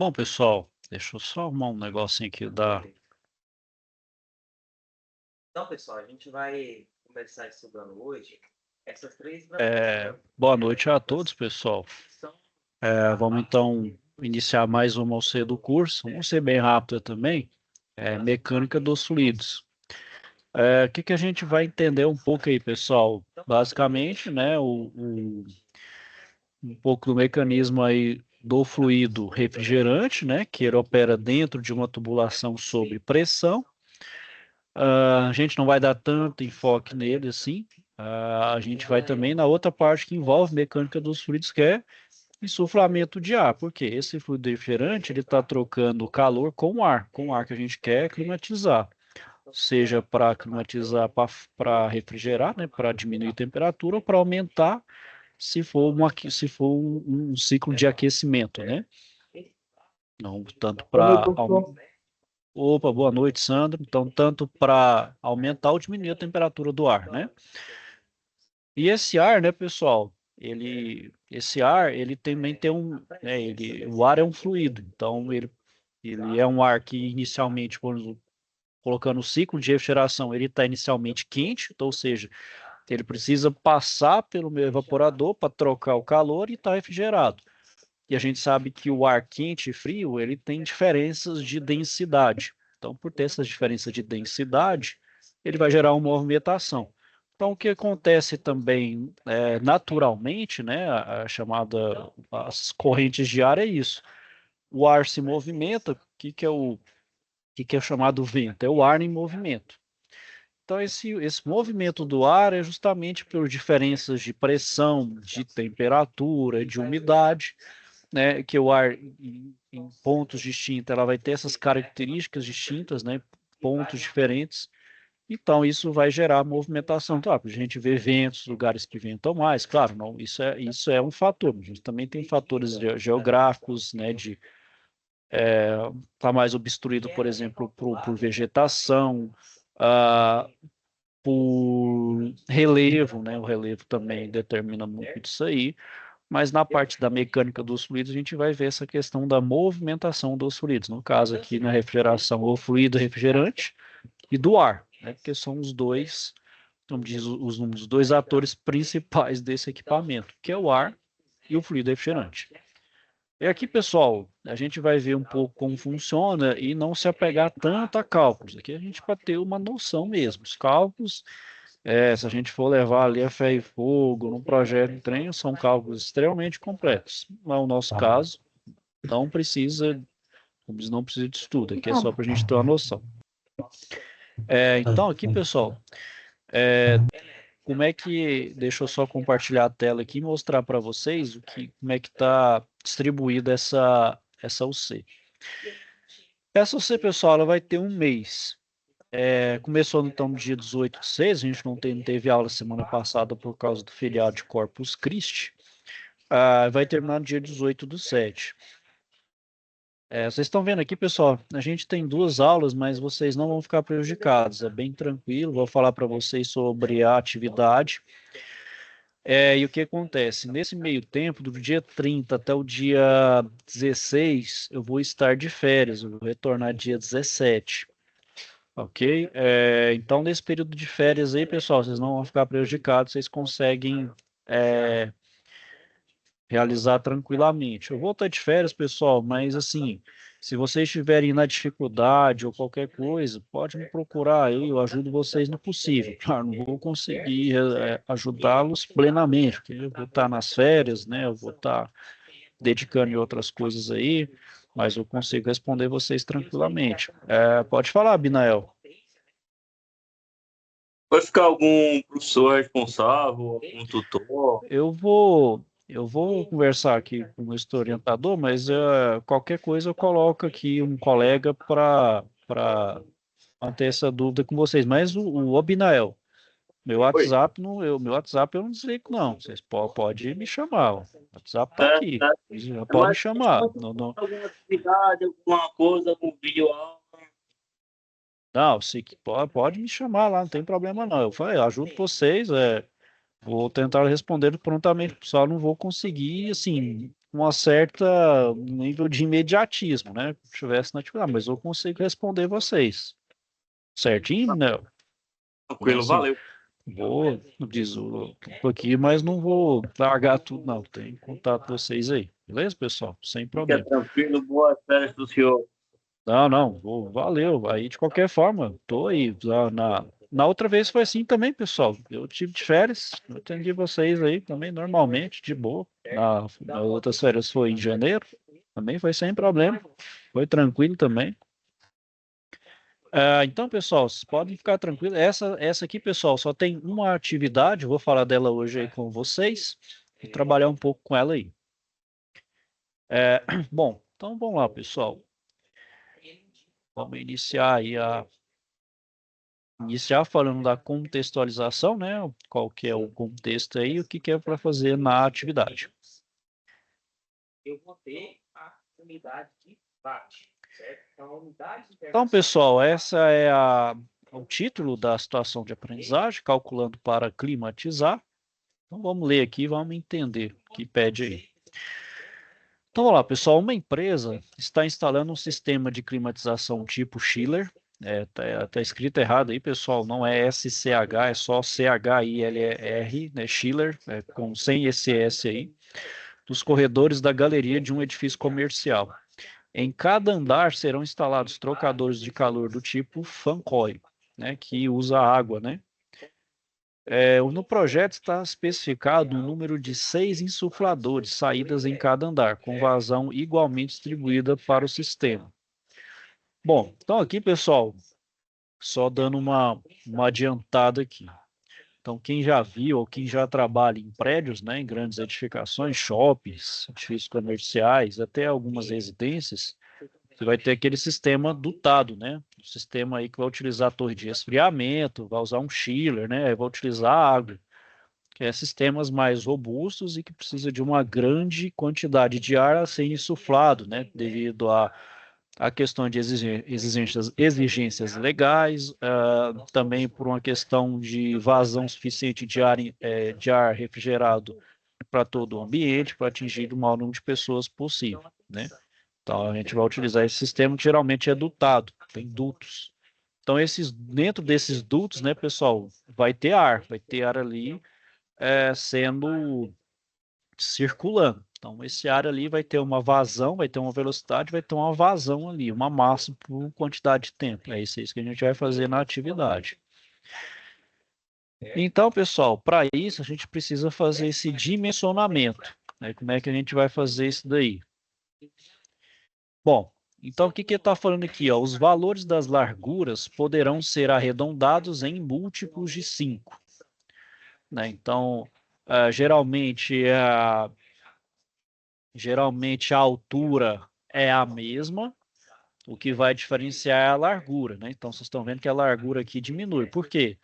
Bom, pessoal, deixa eu só arrumar um negocinho aqui da. Então, pessoal, a gente vai começar estudando hoje essas três Boa noite a todos, pessoal. Vamos então iniciar mais uma OC do curso. Vamos ser bem rápido também. Mecânica dos fluidos. O que a gente vai entender um pouco aí, pessoal? Basicamente, né, um pouco do mecanismo aí do fluido refrigerante, né, que ele opera dentro de uma tubulação sob pressão. A gente não vai dar tanto enfoque nele assim. A gente vai também na outra parte que envolve mecânica dos fluidos, que é insuflamento de ar, porque esse fluido refrigerante ele está trocando calor com o ar que a gente quer climatizar, seja para climatizar para refrigerar, né, para diminuir a temperatura, ou para aumentar, se for um ciclo de aquecimento, né? Não tanto Boa noite, para. professor. Opa, boa noite, Sandro. Então, tanto para aumentar ou diminuir a temperatura do ar, né? E esse ar, né, pessoal, esse ar, ele também tem o ar é um fluido, então ele é um ar que inicialmente, quando colocando o ciclo de refrigeração, ele está inicialmente quente, então, ou seja, ele precisa passar pelo meu evaporador para trocar o calor e estar refrigerado. E a gente sabe que o ar quente e frio, ele tem diferenças de densidade. Então, por ter essas diferenças de densidade, ele vai gerar uma movimentação. Então, o que acontece também naturalmente, né, a chamada as correntes de ar é isso. O ar se movimenta, que é o chamado vento? É o ar em movimento. Então, esse movimento do ar é justamente por diferenças de pressão, de temperatura, de umidade, né, que o ar em pontos distintos, ela vai ter essas características distintas, né, pontos diferentes. Então isso vai gerar movimentação. Então, a gente vê ventos, lugares que ventam mais, claro, não, isso é um fator. Mas a gente também tem fatores geográficos, né, de estar mais obstruído, por exemplo, por vegetação, ah, por relevo, né? O relevo também determina muito disso aí. Mas na parte da mecânica dos fluidos, a gente vai ver essa questão da movimentação dos fluidos. No caso aqui na refrigeração, o fluido refrigerante e do ar, né? Porque são os dois, como diz os dois atores principais desse equipamento, que é o ar e o fluido refrigerante. E aqui, pessoal, a gente vai ver um pouco como funciona e não se apegar tanto a cálculos. Aqui a gente para ter uma noção mesmo. Os cálculos, se a gente for levar ali a fé e fogo num projeto de trem, são cálculos extremamente complexos. Não é o nosso caso, não precisa, não precisa de estudo, aqui é só para a gente ter uma noção. Então, aqui, pessoal, como é que. Deixa eu só compartilhar a tela aqui e mostrar para vocês como é que está distribuída essa UC. Essa UC, pessoal, ela vai ter um mês. Começou então no dia 18/6, a gente não teve aula semana passada por causa do feriado de Corpus Christi. Vai terminar no dia 18/7. Vocês estão vendo aqui, pessoal, a gente tem duas aulas, mas vocês não vão ficar prejudicados, é bem tranquilo. Vou falar para vocês sobre a atividade. E o que acontece? Nesse meio tempo, do dia 30 até o dia 16, eu vou estar de férias, eu vou retornar dia 17. Ok? Então, nesse período de férias aí, pessoal, vocês não vão ficar prejudicados, vocês conseguem realizar tranquilamente. Eu vou estar de férias, pessoal, mas assim, se vocês estiverem na dificuldade ou qualquer coisa, pode me procurar aí, eu ajudo vocês no possível. Claro, não vou conseguir ajudá-los plenamente, porque eu vou estar nas férias, né? Eu vou estar dedicando em outras coisas aí, mas eu consigo responder vocês tranquilamente. Pode falar, Binael. Vai ficar algum professor responsável, algum tutor? Eu vou conversar aqui com o meu orientador, mas qualquer coisa eu coloco aqui um colega para manter essa dúvida com vocês. Mas o Abinael, Oi. meu WhatsApp eu não desligo, não. Vocês podem me chamar. O WhatsApp está Certo, aqui. certo. Já É pode me mais questão chamar. de Não, não, alguma atividade, alguma coisa, algum vídeo aula. não, sei que pode me chamar lá, não tem problema não. Eu falei, eu ajudo vocês, vou tentar responder prontamente, pessoal, não vou conseguir, assim, uma certa nível de imediatismo, né? Se tivesse na atividade, mas eu consigo responder vocês. Certinho, né? Tranquilo, valeu. Vou, diz o aqui, mas não vou largar tudo, não. Tem contato com vocês aí. Beleza, pessoal? Sem Fica problema. tranquilo, boas férias do senhor. Não, valeu. Aí, de qualquer forma, tô aí. Na outra vez foi assim também, pessoal. Eu tive de férias, eu atendi vocês aí também, normalmente, de boa. Na outras férias foi em janeiro, também foi sem problema. Foi tranquilo também. Então, pessoal, vocês podem ficar tranquilos. Essa aqui, pessoal, só tem uma atividade. Eu vou falar dela hoje aí com vocês e trabalhar um pouco com ela aí. Bom, então vamos lá, pessoal. Vamos iniciar aí iniciar falando da contextualização, né? Qual que é o contexto aí, o que que é para fazer na atividade. Eu vou ter a unidade de debate, certo? Então, a unidade de Então, pessoal, essa é o título da situação de aprendizagem, calculando para climatizar. Então, vamos ler aqui, vamos entender o que pede aí. Então, vamos lá, pessoal. Uma empresa está instalando um sistema de climatização tipo chiller. Tá escrito errado aí, pessoal. Não é SCH, é só CHILR, né? Chiller, sem esse S aí. Dos corredores da galeria de um edifício comercial. Em cada andar serão instalados trocadores de calor do tipo fan coil, né? Que usa água, né? No projeto está especificado um número de 6 insufladores, saídas em cada andar, com vazão igualmente distribuída para o sistema. Bom, então aqui, pessoal, só dando uma adiantada aqui. Então, quem já viu ou quem já trabalha em prédios, né, em grandes edificações, shoppings, edifícios comerciais, até algumas residências, você vai ter aquele sistema dutado, né? O sistema aí que vai utilizar a torre de resfriamento, vai usar um chiller, né? Vai utilizar água, que é sistemas mais robustos e que precisa de uma grande quantidade de ar a ser insuflado, né, devido a questão de exigências legais, também por uma questão de vazão suficiente de ar refrigerado para todo o ambiente, para atingir o maior número de pessoas possível, né? Então a gente vai utilizar esse sistema que geralmente é dutado, tem dutos. Então dentro desses dutos, né, pessoal, vai ter ar ali sendo circulando. Então, esse ar ali vai ter uma vazão, vai ter uma velocidade, vai ter uma vazão ali, uma massa por quantidade de tempo. É isso que a gente vai fazer na atividade. Então, pessoal, para isso a gente precisa fazer esse dimensionamento, né? Como é que a gente vai fazer isso daí? Bom, então o que que está falando aqui? Ó? Os valores das larguras poderão ser arredondados em múltiplos de 5. Né? Então, geralmente a altura é a mesma, o que vai diferenciar é a largura, né? Então vocês estão vendo que a largura aqui diminui. Por quê?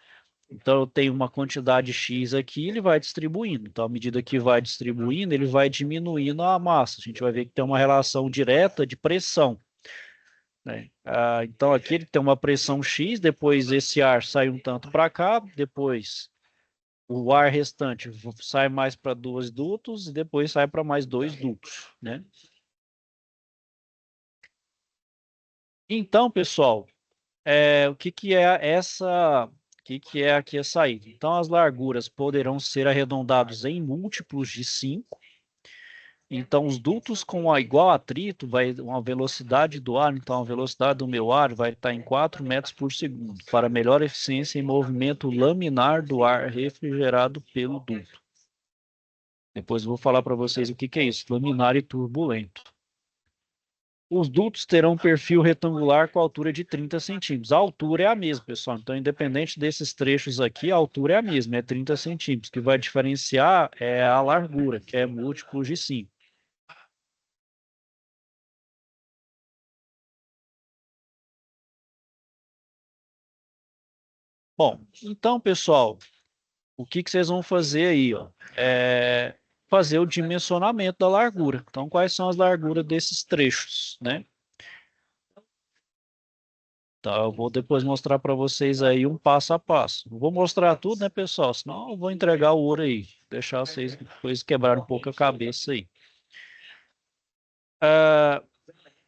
Então eu tenho uma quantidade X aqui, ele vai distribuindo. Então, à medida que vai distribuindo, ele vai diminuindo a massa. A gente vai ver que tem uma relação direta de pressão, né? Então aqui ele tem uma pressão X, depois esse ar sai um tanto para cá, depois o ar restante sai mais para 2 dutos e depois sai para mais 2 dutos, né? Então, pessoal, o que que é o que que é aqui a saída? Então, as larguras poderão ser arredondados em múltiplos de 5. Então, os dutos com igual atrito, vai uma velocidade do ar, então a velocidade do meu ar vai estar em 4 metros por segundo, para melhor eficiência em movimento laminar do ar refrigerado pelo duto. Depois eu vou falar para vocês o que que é isso, laminar e turbulento. Os dutos terão um perfil retangular com altura de 30 centímetros. A altura é a mesma, pessoal. Então, independente desses trechos aqui, a altura é a mesma, é 30 centímetros. O que vai diferenciar é a largura, que é múltiplo de 5. Bom, então, pessoal, o que que vocês vão fazer aí? Ó? Fazer o dimensionamento da largura. Então, quais são as larguras desses trechos, né? Tá, eu vou depois mostrar para vocês aí um passo a passo. Não vou mostrar tudo, né, pessoal? Senão eu vou entregar o ouro aí. Deixar vocês depois quebrar um pouco a cabeça aí.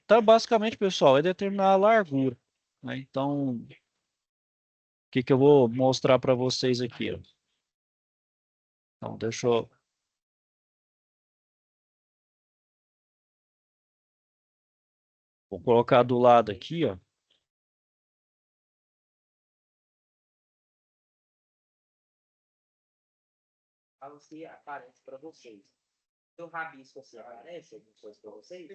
Então, basicamente, pessoal, é determinar a largura, né? Então, o que eu vou mostrar para vocês aqui, ó. Então, deixa eu... Vou colocar do lado aqui, ó. Assim aparece para vocês. Seu rabisco assim aparece alguma coisa para vocês?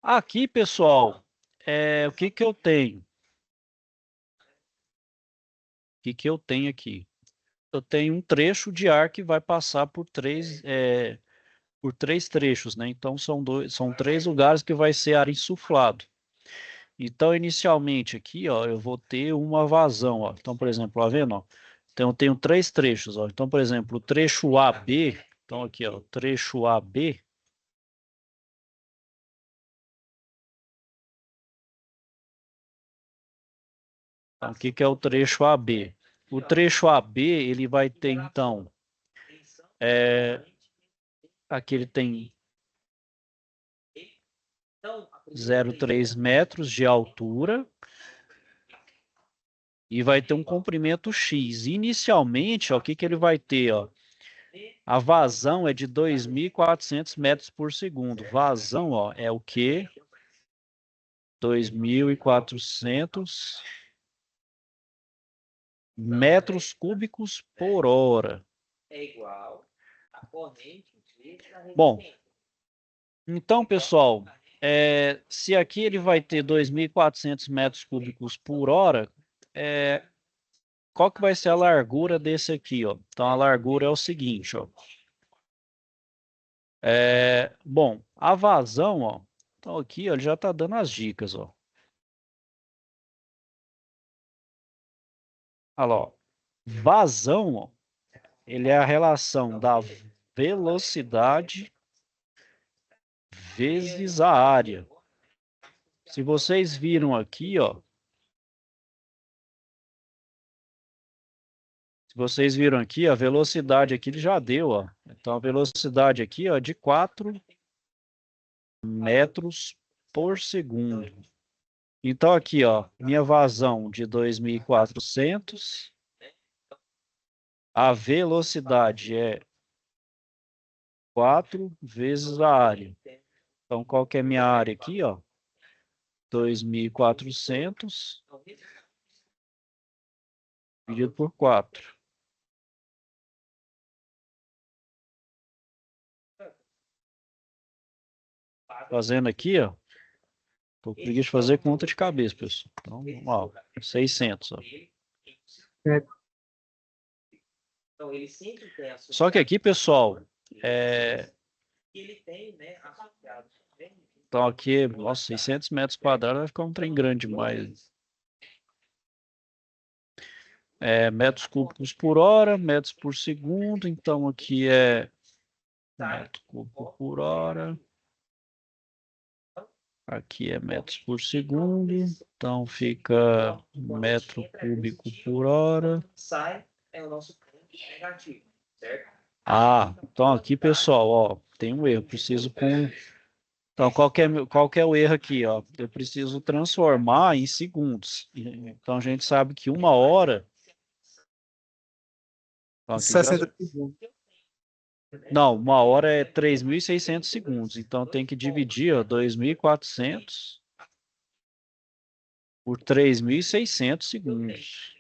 Aqui, pessoal, o que que eu tenho? O que que eu tenho aqui? Eu tenho um trecho de ar que vai passar por três trechos, né? Então, são três lugares que vai ser ar insuflado. Então, inicialmente aqui, ó, eu vou ter uma vazão, ó. Então, por exemplo, ó, vendo, ó? Então, eu tenho três trechos, ó. Então, por exemplo, o trecho AB, então aqui, ó, o trecho AB, então, o que que é o trecho AB? O trecho AB, ele vai ter, então, aqui ele tem 0,3 metros de altura e vai ter um comprimento X. Inicialmente, ó, o que que ele vai ter, ó? A vazão é de 2.400 metros por segundo. Vazão, ó, é o quê? 2.400 metros cúbicos por hora. É igual a corrente vezes a Bom, resistência. então, pessoal, se aqui ele vai ter 2.400 metros cúbicos por hora, qual que vai ser a largura desse aqui, ó? Então, a largura é o seguinte, ó. Bom, a vazão, ó. Então, aqui, ó, ele já está dando as dicas, ó. Olha lá, ó. Vazão, ó, ele é a relação da velocidade vezes a área. Se vocês viram aqui, ó. Se vocês viram aqui, a velocidade aqui ele já deu, ó. Então, a velocidade aqui, ó, é de 4 metros por segundo. Então, aqui, ó, minha vazão de 2.400. A velocidade é 4 vezes a área. Então, qual que é a minha área aqui, ó? 2.400 dividido por 4. Fazendo aqui, ó. Tô com preguiça de fazer conta de cabeça, pessoal. Então, ó, 600, ó. Então, ele sempre tem Só que aqui, pessoal, ele tem, né, associado. então aqui, nossa, 600 metros quadrados vai ficar um trem grande demais. Metros cúbicos por hora, metros por segundo. Então aqui é metro cúbico por hora. Aqui é metros por segundo. Então fica metro cúbico por hora. Sai é o nosso ponto negativo, certo? Ah, então aqui, pessoal, ó, tem um erro. Preciso com. Então, qual que é o erro aqui, ó? Eu preciso transformar em segundos. Então, a gente sabe que uma hora. Então, aqui já... 60 segundos. Não, uma hora é 3.600 segundos. Então, tem que dividir, ó, 2.400 por 3.600 segundos.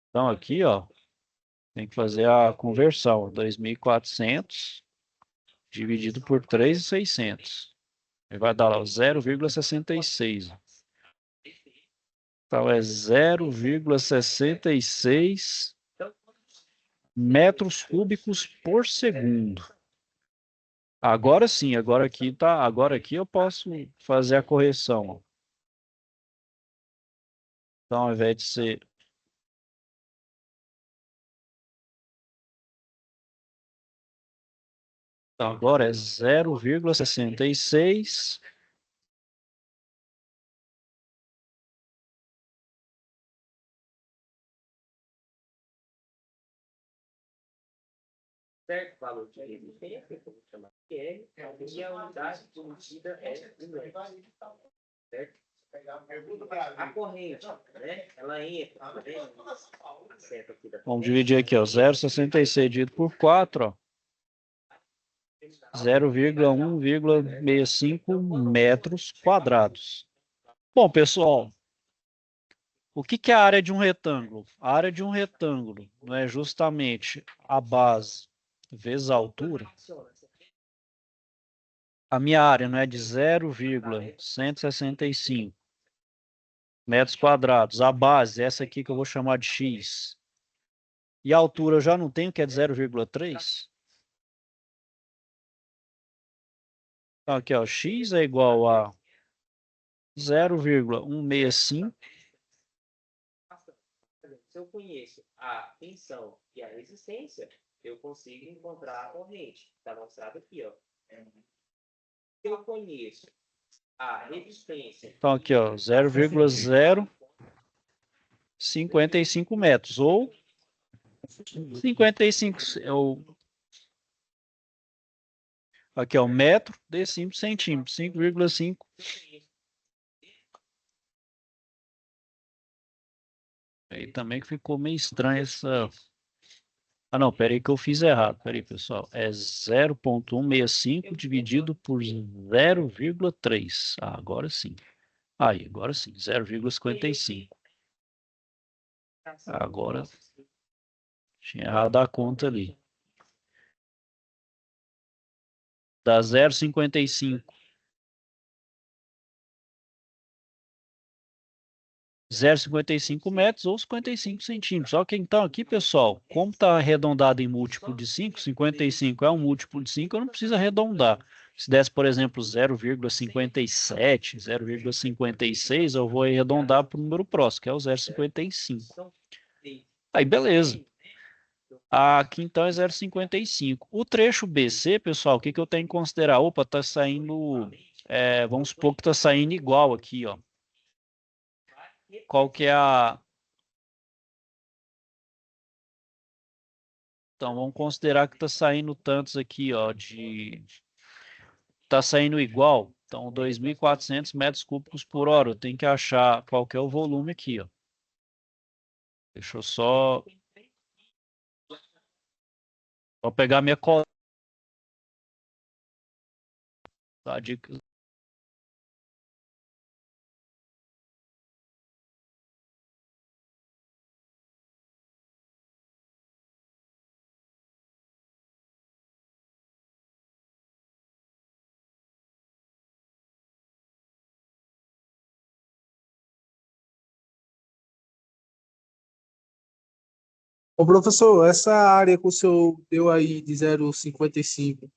Então, aqui, ó, tem que fazer a conversão. 2.400 dividido por 3.600. Vai dar lá 0,66. Então, é 0,66 metros cúbicos por segundo. Agora sim, agora aqui tá, agora aqui eu posso fazer a correção, ó. Então, ao invés de ser então, agora é 0,66 certo valor de resistência, que eu vou chamar de R, e a unidade de medida é o metro, certo? A corrente, né? Ela entra, né? Acerta aqui da Vamos dividir aqui, ó, 0,66 dividido por 4, ó. 0,1,65 metros quadrados. Bom, pessoal, o que é a área de um retângulo? A área de um retângulo não é justamente a base vezes a altura. A minha área não é de 0,165 metros quadrados. A base, essa aqui que eu vou chamar de X. E a altura eu já não tenho, que é de 0,3. Então, aqui, ó, X é igual a 0,165. Se eu conheço a tensão e a resistência, eu consigo encontrar a corrente. Está mostrado aqui, ó. Se eu conheço a resistência... Então, aqui, ó, 0,055 metros, ou 55, aqui, ó, metro de 5 centímetros, 5,5. Aí também que ficou meio estranho essa... Ah, não, peraí que eu fiz errado. Peraí, pessoal. É 0,165 dividido por 0,3. Ah, agora sim. Aí, agora sim, 0,55. Agora tinha errado a conta ali. Dá 0,55. 0,55 metros ou 55 centímetros. Só que então aqui, pessoal, como está arredondado em múltiplo de 5, 55 é um múltiplo de 5, eu não preciso arredondar. Se desse, por exemplo, 0,57, 0,56, eu vou arredondar para o número próximo, que é o 0,55. Aí, beleza. Aqui, então, é 0,55. O trecho BC, pessoal, o que eu tenho que considerar? Opa, está saindo... vamos supor que está saindo igual aqui, ó. Qual que é a... Então, vamos considerar que está saindo tantos aqui, ó, Está saindo igual. Então, 2.400 metros cúbicos por hora. Eu tenho que achar qual que é o volume aqui, ó. Deixa eu só pegar minha cola. Tá, dica. Ô, professor, essa área que o senhor deu aí de 0,55,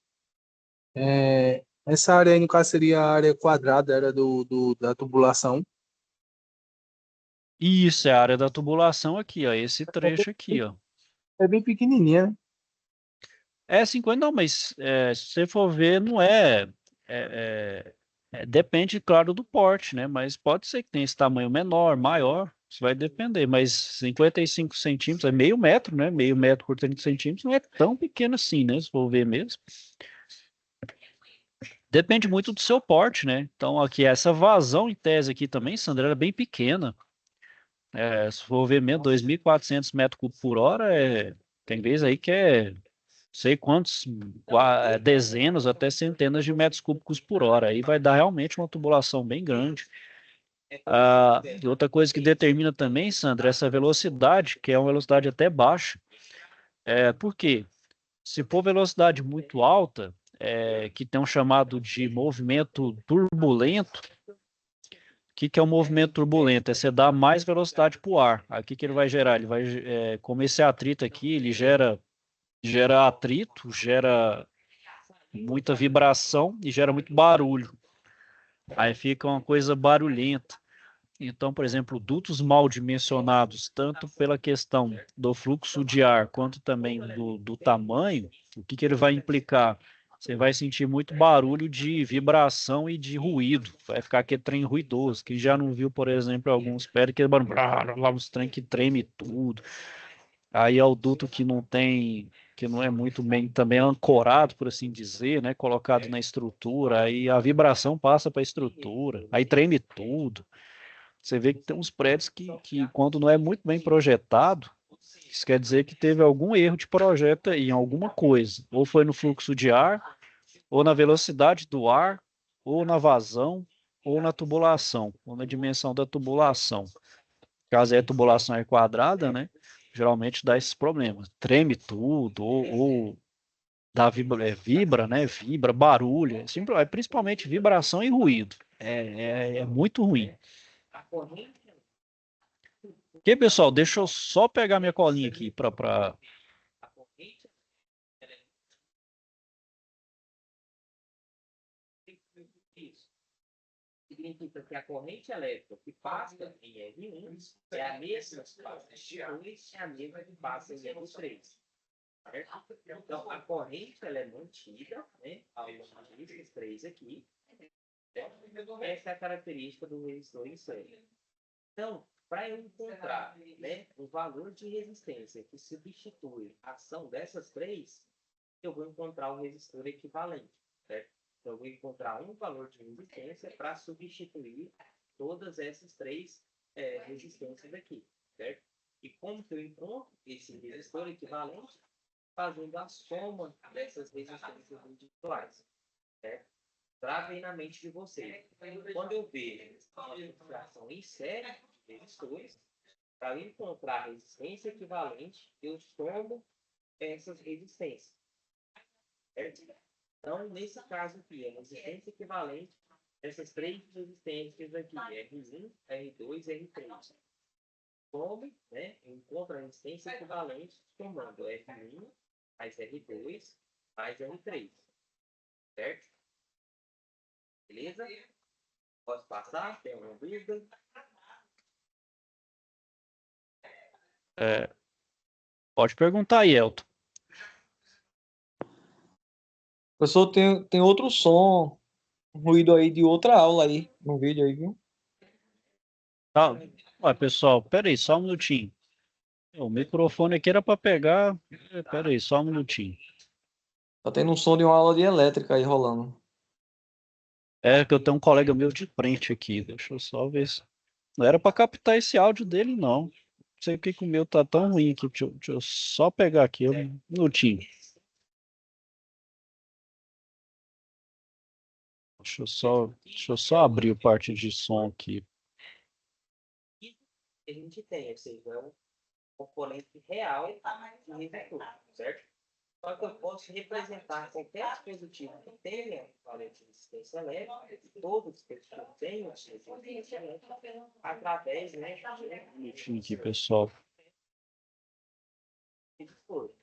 essa área aí, no caso, seria a área quadrada, era da tubulação. Isso é a área da tubulação aqui, ó. Esse trecho aqui, ó. É bem pequenininha, né? É 50, não, mas se você for ver, não depende, claro, do porte, né? Mas pode ser que tenha esse tamanho menor, maior, isso vai depender. Mas 55 centímetros é meio metro, né? Meio metro por 30 centímetros não é tão pequeno assim, né? Se for ver mesmo. Depende muito do seu porte, né? Então, aqui, essa vazão em tese aqui também, Sandra, era bem pequena. Se for ver mesmo, 2.400 metros cúbicos por hora, tem vez aí que sei quantos, dezenas até centenas de metros cúbicos por hora. Aí vai dar realmente uma tubulação bem grande. E outra coisa que determina também, Sandra, é essa velocidade, que é uma velocidade até baixa. Por quê? Se for velocidade muito alta, que tem um chamado de movimento turbulento, o que é o movimento turbulento? É você dar mais velocidade para o ar. Aí o que ele vai gerar? Ele vai, como esse atrito aqui, ele gera atrito, gera muita vibração e gera muito barulho. Aí fica uma coisa barulhenta. Então, por exemplo, dutos mal dimensionados, tanto pela questão do fluxo de ar, quanto também do tamanho, o que ele vai implicar? Você vai sentir muito barulho de vibração e de ruído. Vai ficar aquele trem ruidoso. Quem já não viu, por exemplo, alguns pedras que barulho, lá uns trem que treme tudo. Aí é o duto que não tem que não é muito bem também ancorado, por assim dizer, né? Colocado na estrutura, aí a vibração passa para a estrutura, aí treme tudo. Você vê que tem uns prédios que quando não é muito bem projetado, isso quer dizer que teve algum erro de projeto aí, em alguma coisa. Ou foi no fluxo de ar, ou na velocidade do ar, ou na vazão, ou na tubulação, ou na dimensão da tubulação. Caso a tubulação é quadrada, né? Geralmente dá esses problemas. Treme tudo, ou dá vibra, né? Vibra, barulho. Principalmente vibração e ruído. É muito ruim. A corrente Ok, pessoal, deixa eu só pegar minha colinha aqui para. a corrente isso. Significa que a corrente elétrica que passa em R1 é a mesma que passa em R2 é a mesma que passa em R3. Certo? Então, a corrente ela é mantida, né, ao longo desses três aqui. Certo? Essa é a característica do resistor em série. Então, para eu encontrar, né, um valor de resistência que substitui a ação dessas três, eu vou encontrar o resistor equivalente. Certo? Então, eu vou encontrar um valor de resistência para substituir todas essas três resistências aqui. Certo? E como que eu encontro esse resistor equivalente? Fazendo a soma dessas resistências individuais. Certo? Travem na mente de vocês. Quando eu vejo uma configuração em série de resistores, para encontrar a resistência equivalente, eu somo essas resistências. Certo? Então, nesse caso aqui, a resistência equivalente, essas três resistências aqui, R1, R2 e R3. Some, né? Eu encontro a resistência equivalente somando R1 mais R2 mais R3. Certo? Beleza? Posso passar? Tem alguma dúvida? Pode perguntar aí, Elton. Professor, tem outro som, um ruído aí de outra aula aí, no vídeo aí, viu? Tá. Olha, pessoal, pera aí, só um minutinho. O microfone aqui era para pegar. Pera aí, só um minutinho. Tá tendo um som de uma aula de elétrica aí rolando. É que eu tenho um colega meu de frente aqui. Deixa eu só ver se. Não era para captar esse áudio dele, não. Não sei o que que o meu tá tão ruim aqui. Deixa eu só pegar aqui um minutinho. Deixa eu só abrir o parte de som aqui. E a gente tem, ou seja, é um componente real de resistor, certo? Só que eu posso representar qualquer dispositivo que tenha valor de resistência elétrica, todo dispositivo tem uma resistência elétrica, através, né, Um minutinho aqui, pessoal. de resistor.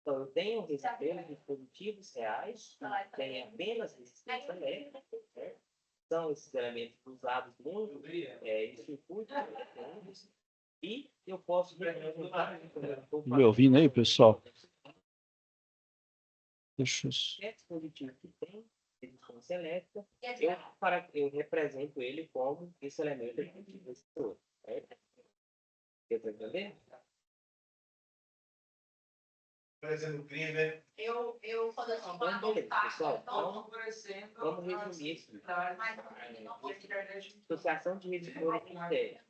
Então, eu tenho resistores de dispositivos reais, que têm apenas resistência elétrica, certo? São esses elementos usados muito em circuitos eletrônicos, e eu posso representar Me ouvindo aí, pessoal? Deixa eu. qualquer dispositivo que tem resistência elétrica, eu represento ele como esse elemento aqui de resistor. Certo? Você está entendendo? Quando eu Então, beleza, pessoal. Então, vamos resumir isso. Associação de resistores em série.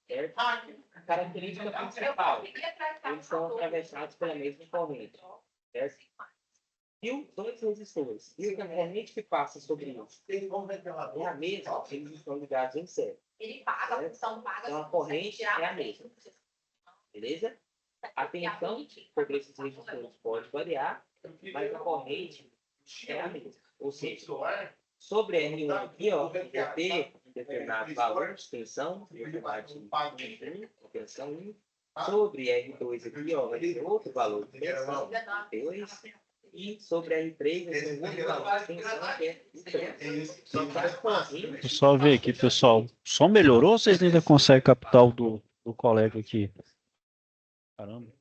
Certo? A característica principal, eles são atravessados pela mesma corrente. Certo? E dois resistores. E a corrente que passa sobre eles é a mesma, eles estão ligados em série. Ele paga, a função paga. Então, a corrente é a mesma. Beleza? A tensão sobre esses resistores pode variar, mas a corrente é a mesma. Ou seja, sobre R1 aqui, ó, eu vou ter um determinado valor de tensão, eu vou chamar de tensão 1. Sobre R2 aqui, ó, vai ter outro valor de tensão, 2. E sobre R3 vai ter um outro valor de tensão, que é 3. Então, as correntes... Deixa eu só ver aqui, pessoal. O som melhorou ou vocês ainda conseguem captar o do colega aqui? Caramba.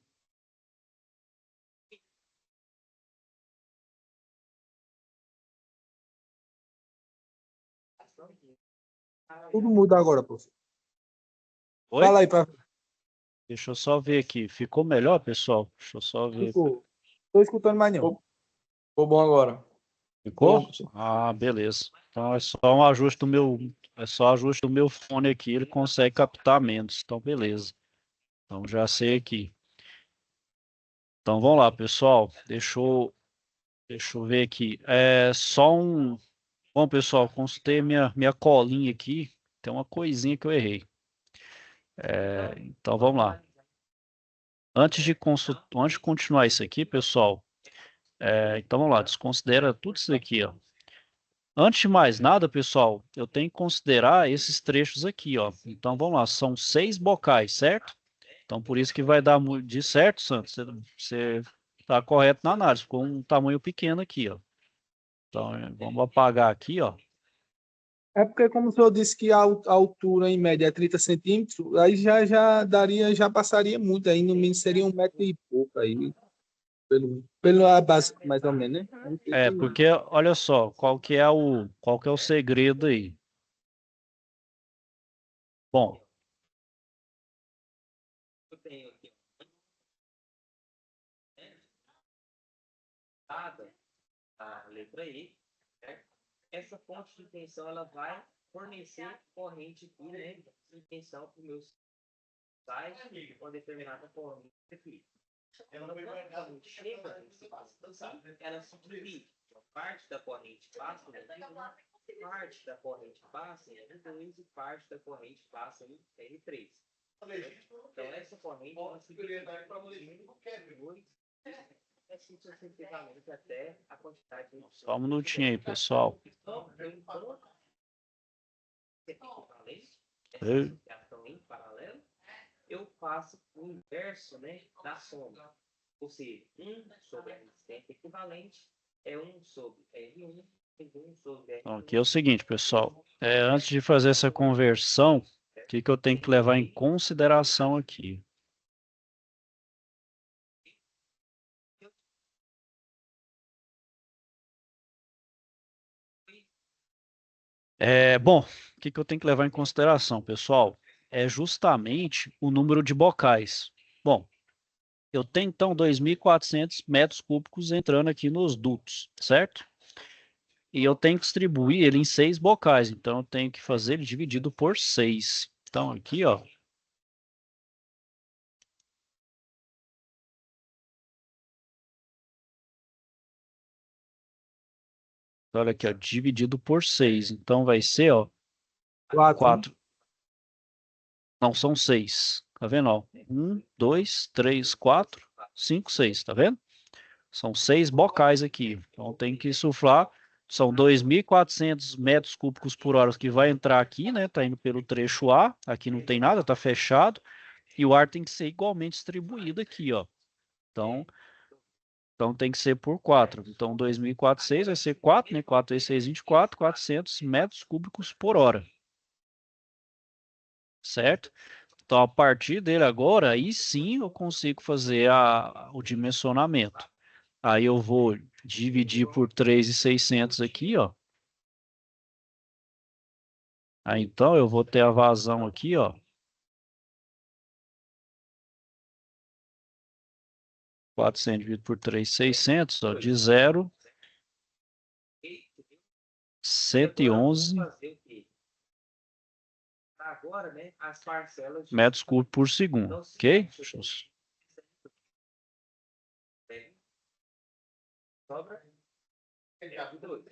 Tudo muda agora, professor. Oi? Fala aí, para Deixa eu só ver aqui. Ficou melhor, pessoal? Deixa eu só ver. Ficou. Tô escutando mais não. Ficou bom agora. Ficou? Bom, professor. Ah, beleza. Então é só um ajuste do meu, fone aqui, ele consegue captar menos. Então, beleza. Então já sei aqui. Então vamos lá, pessoal. Deixa eu ver aqui. É só um. Bom, pessoal, consultei minha colinha aqui. Tem uma coisinha que eu errei. Então vamos lá. Antes de continuar isso aqui, pessoal, então vamos lá, desconsidera tudo isso aqui, ó. Antes de mais nada, pessoal, eu tenho que considerar esses trechos aqui, ó. Então vamos lá, são 6 bocais, certo? Então por isso que vai dar de certo, Santos. Você está correto na análise, ficou um tamanho pequeno aqui, ó. Então vamos apagar aqui, ó. É porque, como o senhor disse que a altura em média é 30 centímetros, aí já daria, já passaria muito, aí no mínimo seria 1 metro e pouco aí, pelo básico, mais ou menos, né? Aí tem que- Porque olha só, qual que é o segredo aí? Bom, Eu tenho aqui, né, dada a letra E, certo? Essa fonte de tensão ela vai fornecer corrente aqui, né, de tensão para o meu site com determinada corrente aqui. Quando chega nesse passo, ela se divide. Uma parte da corrente passa em R1, parte da corrente passa em R2 e parte da corrente passa em R3. Então essa corrente ela se divide em 2 é sucessivamente até a quantidade de só um minutinho aí, pessoal. então, equivalente, Eu- essa associação em paralelo, eu faço o inverso, né, da soma. Ou seja, 1 sobre a resistência equivalente é 1 sobre R1 e 1 sobre R2. Então, aqui é o seguinte, pessoal. Antes de fazer essa conversão, o que eu tenho que levar em consideração aqui? Bom, o que eu tenho que levar em consideração, pessoal? É justamente o número de bocais. Bom, eu tenho então 2.400 metros cúbicos entrando aqui nos dutos, certo? E eu tenho que distribuir ele em 6 bocais, então eu tenho que fazer ele dividido por 6. Então aqui, ó, olha aqui, ó, dividido por 6. Então vai ser, ó, Quatro, né? 4. Não, são 6. Tá vendo, ó? 1, 2, 3, 4, 5, 6, tá vendo? São 6 bocais aqui. Então tem que insuflar. São 2.400 metros cúbicos por hora que vai entrar aqui, né? Tá indo pelo trecho A. Aqui não tem nada, tá fechado. E o ar tem que ser igualmente distribuído aqui, ó. Então tem que ser por 4. Então 2.406 vai ser 4, né? 4 vezes 6, 24, 400 metros cúbicos por hora. Certo? Então a partir dele agora, aí sim eu consigo fazer o dimensionamento. Aí eu vou dividir por 3.600 aqui, ó. Aí então eu vou ter a vazão aqui, ó. 400 dividido por 3.600, ó, de 0,111 Fazer o quê? Agora, né, as parcelas de metros cúbicos por segundo, então, ok? Deixa eu- sobra R2,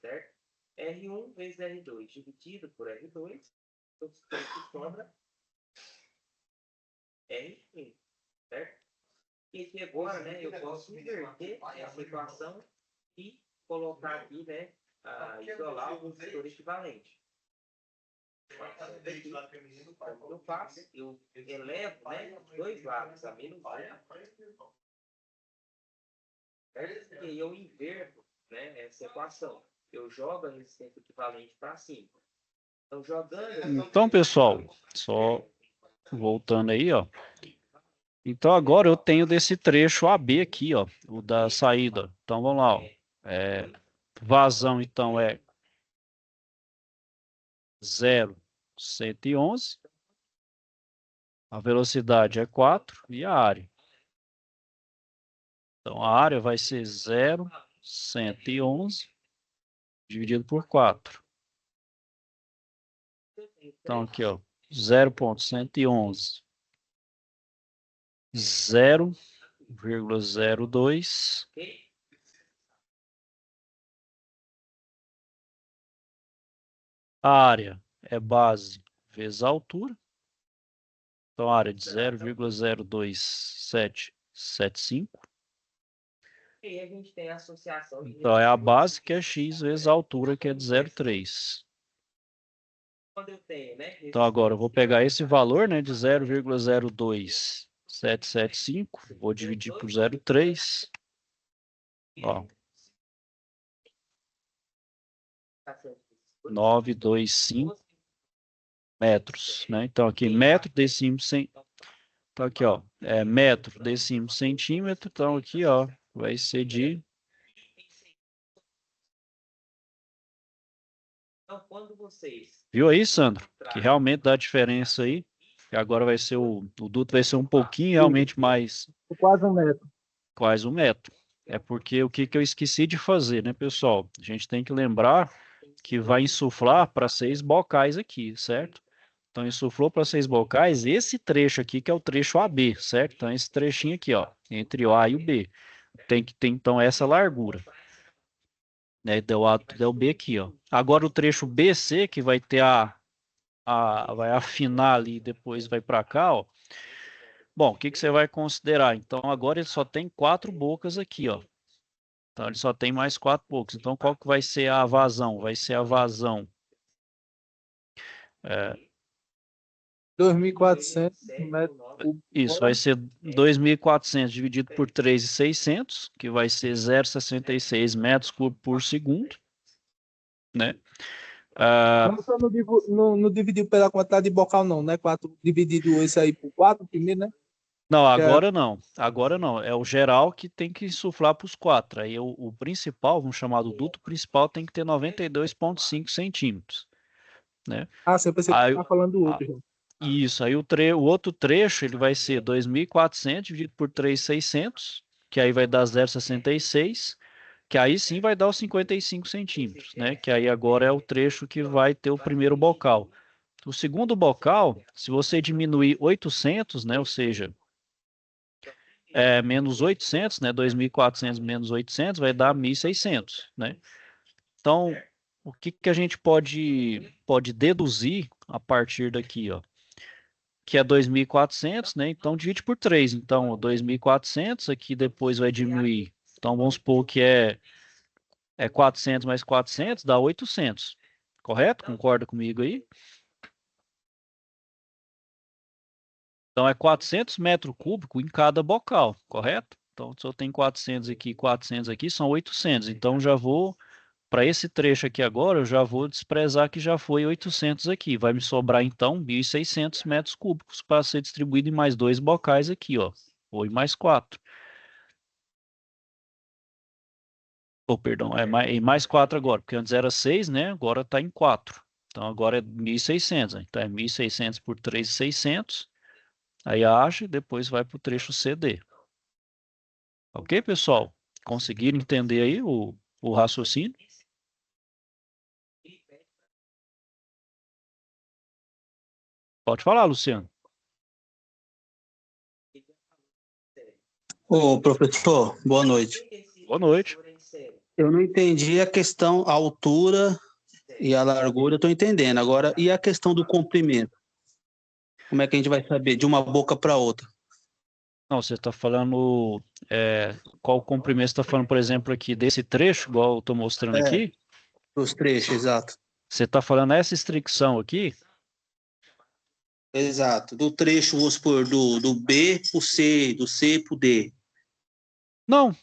certo? R1 vezes R2 dividido por R2, então sobra R1, certo? E aqui agora, né, eu posso inverter essa equação e colocar aqui, né, isolar o vetor equivalente. Então, eu faço, eu elevo, né, os dois lados a menos 1, certo? E eu inverto, né, essa equação. Eu jogo a resistência equivalente para cima. Então, jogando... Então, pessoal, só voltando aí, ó. Então agora eu tenho desse trecho AB aqui, ó, o da saída. Então vamos lá, ó. Vazão então é 0,111. A velocidade é 4 e a área. Então, a área vai ser 0,111 dividido por 4. Então, aqui, ó, 0,111, 0,02. A área é base vezes a altura. Então, a área de 0,02775. E a gente tem a associação de Então, é a base, que é x, vezes a altura, que é de 0,3. quando eu tenho, né? Então, agora eu vou pegar esse valor, né, de 0,02775, vou dividir por 0,3. Ó, 925 metros, né? Então, aqui, metro, decímetro, então, aqui, ó, metro, decímetro, centímetro. Então, aqui, ó, vai ser de... Então, quando vocês... Viu aí, Sandro? Que realmente dá diferença aí. Que agora vai ser o duto vai ser um pouquinho realmente mais, Quase 1 metro. quase 1 metro. É porque o que eu esqueci de fazer, né, pessoal? A gente tem que lembrar que vai insuflar para 6 bocais aqui, certo? Então, insuflou para 6 bocais, esse trecho aqui que é o trecho AB, certo? Então, esse trechinho aqui, ó, entre o A e o B. Tem que ter, então, essa largura. Né? Deu A, deu B aqui, ó. Agora, o trecho BC, que vai ter vai afinar ali e depois vai para cá, ó. Bom, o que você vai considerar? Então, agora ele só tem 4 bocas aqui, ó. Então, ele só tem mais 4 bocas. Então, qual que vai ser a vazão? Vai ser a vazão... 2.400 metros cúbicos. Isso, vai ser 2.400 dividido por 3.600, que vai ser 0,66 metros cúbicos por segundo, né? Mas só não dividiu pela quantidade de bocal, não, né? 4, dividido esse aí por 4 primeiro, né? Não, Que é- agora não. Agora não. É o geral que tem que insuflar para os 4. Aí o principal, vamos chamar do duto principal, tem que ter 92,5 centímetros, né? Ah, sim, eu pensei que você Aí, estava falando do a- outro. isso, aí o outro trecho ele vai ser 2.400 dividido por 3.600, que aí vai dar 0,66, que aí sim vai dar os 55 centímetros, né? Que aí agora é o trecho que vai ter o primeiro bocal. O segundo bocal, se você diminuir 800, né? Ou seja, menos 800, né? 2.400 menos 800 vai dar 1.600, né? Então, o que que a gente pode deduzir a partir daqui, ó? Que é 2.400, né? Então, divide por 3. Então, 2.400 aqui depois vai diminuir. Então, vamos supor que é 400 mais 400 dá 800. Correto? Concorda comigo aí? Então, é 400 metros cúbicos em cada bocal, correto? Então, se eu tenho 400 aqui, são 800. Então, já vou, para esse trecho aqui agora, eu já vou desprezar que já foi 800 aqui. Vai me sobrar, então, 1.600 metros cúbicos para ser distribuído em mais 2 bocais aqui, ó. Ou em mais 4. Ou, perdão, em mais 4 agora, porque antes era 6, né? Agora está em 4. Então, agora é 1.600. Então, é 1.600 por 3.600. Aí acha e depois vai para o trecho CD. Ok, pessoal? Conseguiram entender aí o raciocínio? Pode falar, Luciano. Ô, professor, boa noite. Boa noite. Eu não entendi a questão, a altura e a largura, eu estou entendendo. Agora, e a questão do comprimento? Como é que a gente vai saber de uma boca para outra? Não, você está falando qual comprimento você está falando, por exemplo, aqui desse trecho, igual eu estou mostrando É, aqui. os trechos, exato. Você está falando essa estricção aqui? Exato. Do trecho, vamos supor, do B para o C, do C para o D. Não,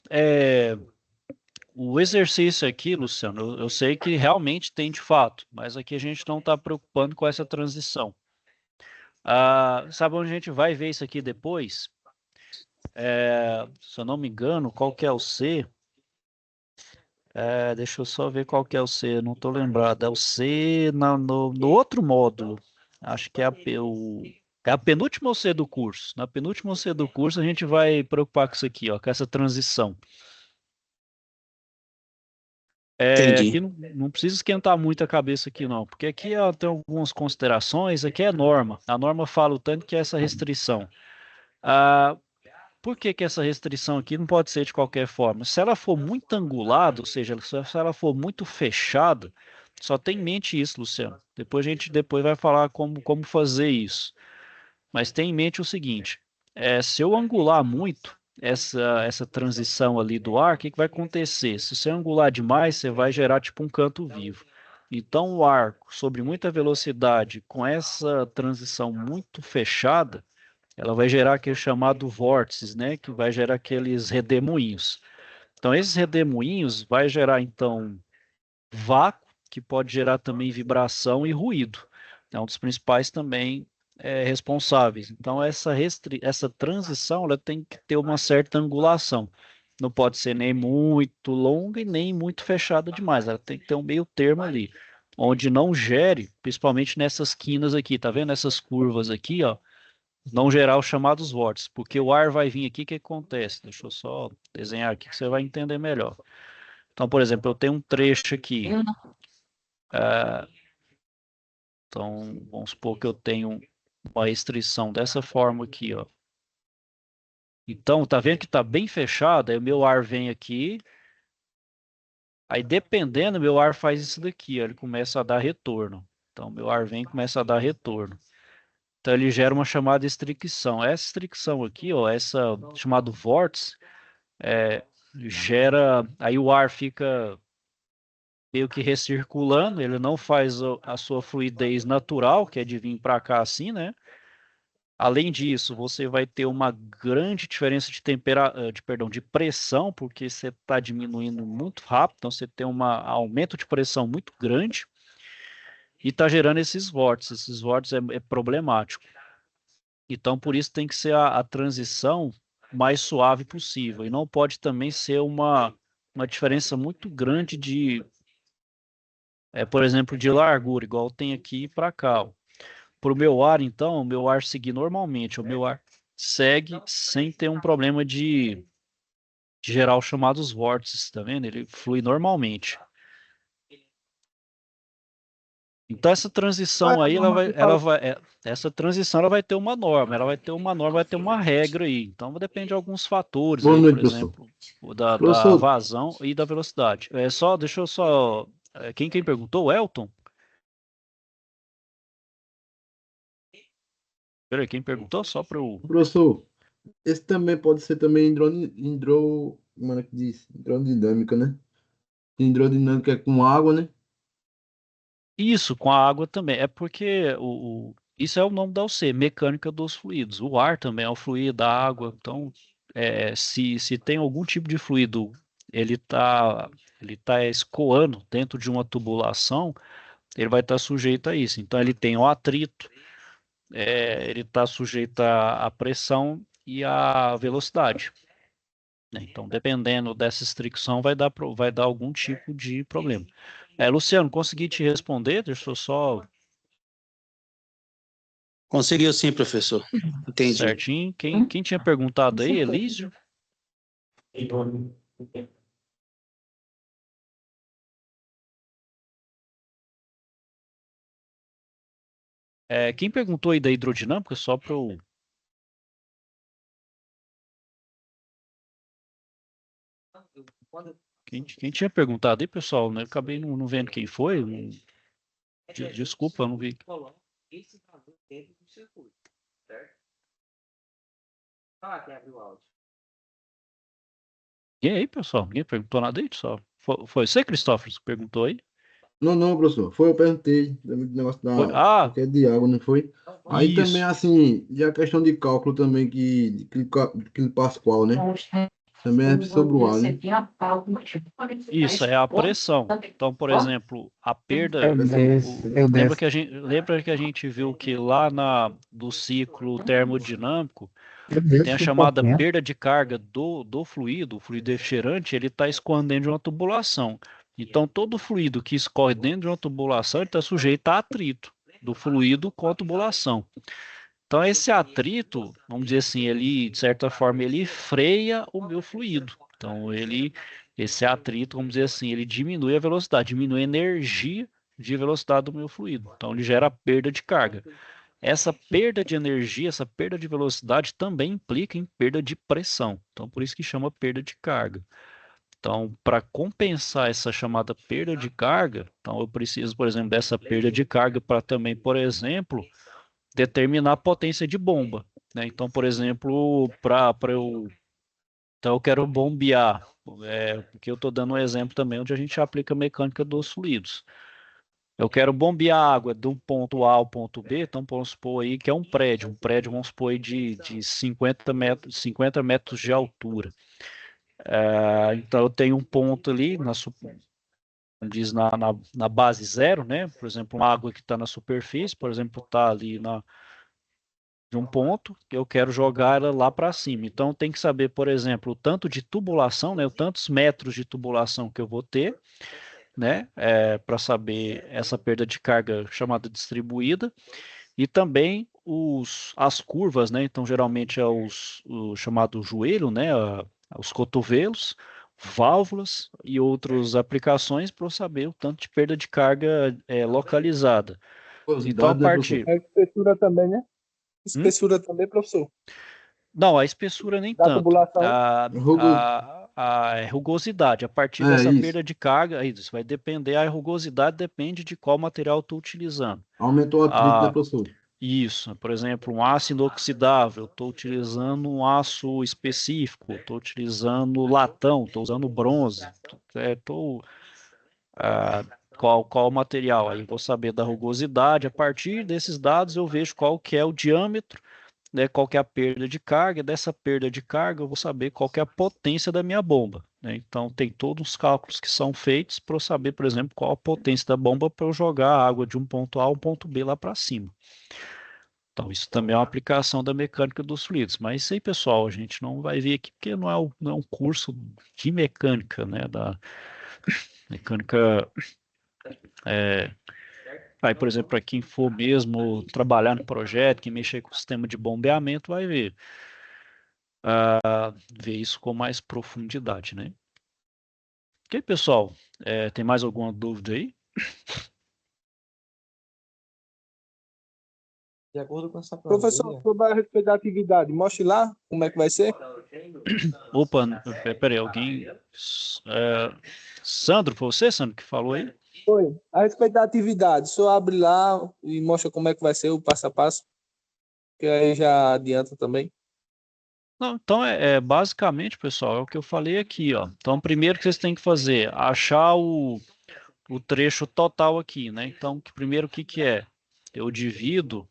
o exercício aqui, Luciano, eu sei que realmente tem de fato, mas aqui a gente não está preocupando com essa transição. Sabe onde a gente vai ver isso aqui depois? Se eu não me engano, qual que é o C? Deixa eu só ver qual que é o C, não estou lembrado. É o C no outro módulo. Acho que é o É a penúltima OC do curso. Na penúltima OC do curso, a gente vai preocupar com isso aqui, ó, com essa transição. Entendi. Aqui não precisa esquentar muito a cabeça aqui, não, porque aqui ó, tem algumas considerações, aqui é norma. A norma fala o tanto que é essa restrição. Ah, por que que essa restrição aqui não pode ser de qualquer forma? Se ela for muito angulada, ou seja, se ela for muito fechada, só tem em mente isso, Luciano. Depois a gente vai falar como fazer isso. Mas tenha em mente o seguinte: se eu angular muito essa transição ali do ar, o que vai acontecer? Se você angular demais, você vai gerar tipo um canto vivo. Então, o ar sobre muita velocidade, com essa transição muito fechada, ela vai gerar aquele chamado vórtices, né? Que vai gerar aqueles redemoinhos. Então, esses redemoinhos vai gerar, então, vácuo, que pode gerar também vibração e ruído. É um dos principais também responsáveis. Então, essa transição ela tem que ter uma certa angulação. Não pode ser nem muito longa e nem muito fechada demais. Ela tem que ter um meio termo ali, onde não gere, principalmente nessas quinas aqui, tá vendo? Essas curvas aqui, ó, não gerar os chamados vórtices, porque o ar vai vir aqui, o que acontece? Deixa eu só desenhar aqui que você vai entender melhor. Então, por exemplo, eu tenho um trecho aqui. Então, vamos supor que eu tenho uma restrição dessa forma aqui, ó. Então, tá vendo que tá bem fechado? Aí o meu ar vem aqui. Aí, dependendo, meu ar faz isso daqui, ó, ele começa a dar retorno. Então, meu ar vem e começa a dar retorno. Então, ele gera uma chamada estricção. Essa estricção aqui, ó, essa chamado vórtice, gera. Aí o ar fica meio que recirculando, ele não faz a sua fluidez natural, que é de vir para cá assim, né? Além disso, você vai ter uma grande diferença de pressão, porque você está diminuindo muito rápido, então você tem um aumento de pressão muito grande e está gerando esses vórtices. Esses vórtices é problemático. Então, por isso tem que ser a transição mais suave possível. E não pode também ser uma diferença muito grande por exemplo, de largura, igual tem aqui para cá. Para o meu ar, então, o meu ar seguir normalmente. O meu ar segue sem ter um problema de gerar os chamados vórtices, tá vendo? Ele flui normalmente. Então essa Qual é transição a aí, norma que fala? essa transição ela vai ter uma norma, vai ter uma regra aí. Então depende de alguns fatores Boa aí, por noite, professor. exemplo, o da Professor, vazão e da velocidade. Deixa eu só, quem perguntou? O Elton? Peraí, quem perguntou? Só para eu... professor, esse também pode ser também como é que diz? Hidrodinâmica, né? Hidrodinâmica é com água, né? Isso, com a água também. É porque isso é o nome da UC, mecânica dos fluidos. O ar também é o fluido, a água. Então, se tem algum tipo de fluido, ele está ele tá escoando dentro de uma tubulação, ele vai estar sujeito a isso. Então, ele tem o atrito, ele está sujeito à pressão e à velocidade, né? Então, dependendo dessa restrição, vai dar algum tipo de problema. Luciano, consegui te responder? Deixa eu só Conseguiu sim, professor. Entendi. certinho. Quem tinha perguntado aí, Elísio? Quem perguntou aí da hidrodinâmica, só para eu... Quem tinha perguntado aí, pessoal, né? Eu acabei não vendo quem foi. Desculpa, eu não vi. Coloca esse valor dentro do circuito, certo? Ah, quem abriu o áudio? Ninguém aí, pessoal? Ninguém perguntou nada aí, só. Foi você, Cristóforo, que perguntou aí? Não, não, professor. Eu perguntei do negócio Foi. que é de água, não foi? Aí também, Isso. assim, e a questão de cálculo também, que Pascoal, né? Também é sobre o ar, né? Isso, é a pressão. Então, por exemplo, a perda. Eu Lembra desço. lembra que a gente viu que lá do ciclo termodinâmico Eu tem a desço um chamada pouquinho. perda de carga do fluido, o fluido refrigerante, ele está escoando dentro de uma tubulação. Então, todo fluido que escorre dentro de uma tubulação está sujeito a atrito do fluido com a tubulação. Então, esse atrito, vamos dizer assim, ele, de certa forma, ele freia o meu fluido. Então, esse atrito, vamos dizer assim, ele diminui a velocidade, diminui a energia de velocidade do meu fluido. Então, ele gera perda de carga. Essa perda de energia, essa perda de velocidade também implica em perda de pressão. Então, por isso que chama perda de carga. Então, para compensar essa chamada perda de carga, então eu preciso, por exemplo, dessa perda de carga para também, por exemplo, determinar a potência de bomba, né? Então, por exemplo, então eu quero bombear, porque eu estou dando um exemplo também onde a gente aplica a mecânica dos fluidos. Eu quero bombear água de um ponto A ao ponto B, então vamos supor aí que é um prédio, vamos supor aí de 50 metros de altura. Então eu tenho um ponto ali, diz na base zero, né? Por exemplo, uma água que está na superfície, por exemplo, está ali de um ponto, que eu quero jogar ela lá para cima. Então tem que saber, por exemplo, o tanto de tubulação, né? O tantos metros de tubulação que eu vou ter, né? Para saber essa perda de carga chamada distribuída. E também as curvas, né? Então, geralmente é o chamado joelho, né? Os cotovelos, válvulas e outras aplicações para eu saber o tanto de perda de carga localizada. Então, a Velocidade, né, professor? partir. A espessura também, né? Hum? Espessura também, professor. Não, a espessura nem Da tanto. tubulação. Rugoso. A rugosidade, a partir É dessa isso. perda de carga, isso vai depender, a rugosidade depende de qual material eu estou utilizando. Aumentou o atrito, né, A, professor? Isso, por exemplo, um aço inoxidável, estou utilizando um aço específico, estou utilizando latão, estou usando bronze, tô, qual o material, aí vou saber da rugosidade, a partir desses dados eu vejo qual que é o diâmetro, né, qual que é a perda de carga, dessa perda de carga eu vou saber qual que é a potência da minha bomba, né? Então tem todos os cálculos que são feitos para eu saber, por exemplo, qual a potência da bomba para eu jogar a água de um ponto A ao ponto B lá para cima. Então, isso também é uma aplicação da mecânica dos fluidos. Mas isso aí, pessoal, a gente não vai ver aqui, porque não é um curso de mecânica, né? Da mecânica. Aí, por exemplo, para quem for mesmo trabalhar no projeto, quem mexer com o sistema de bombeamento, vai ver isso com mais profundidade, né? Ok, pessoal? Tem mais alguma dúvida aí? De acordo com essa Professor, planilha, sobre a respeito da atividade, mostre lá como é que vai ser. Opa, peraí, alguém. Sandro, foi você, Sandro, que falou aí? Oi. A respeito da atividade, só abre lá e mostra como é que vai ser o passo a passo, que aí já adianta também. Não, então basicamente, pessoal, é o que eu falei aqui, ó. Então, primeiro que vocês têm que fazer, achar o trecho total aqui, né? Então, primeiro o que que é? Eu divido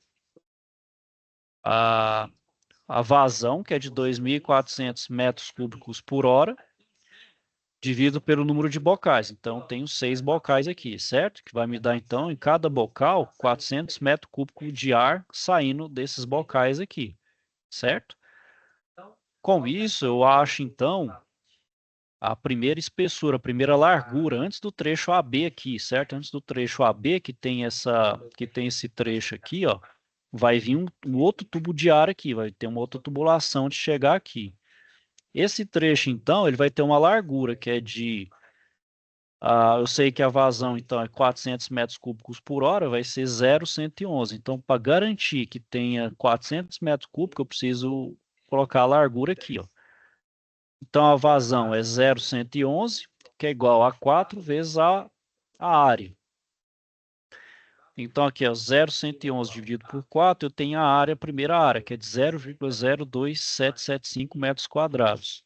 a, a vazão, que é de 2.400 metros cúbicos por hora, divido pelo número de bocais. Então, tenho 6 bocais aqui, certo? Que vai me dar, então, em cada bocal, 400 metros cúbicos de ar saindo desses bocais aqui, certo? Com isso, eu acho, então, a primeira espessura, a primeira largura, antes do trecho AB aqui, certo? Antes do trecho AB, que tem esse trecho aqui, ó, vai vir um outro tubo de ar aqui, vai ter uma outra tubulação de chegar aqui. Esse trecho, então, ele vai ter uma largura que é eu sei que a vazão, então, é 400 metros cúbicos por hora, vai ser 0,111. Então, para garantir que tenha 400 metros cúbicos, eu preciso colocar a largura aqui, ó. Então, a vazão é 0,111, que é igual a 4 vezes a área. Então, aqui é 0,111 dividido por 4, eu tenho a área, a primeira área, que é de 0,02775 metros quadrados.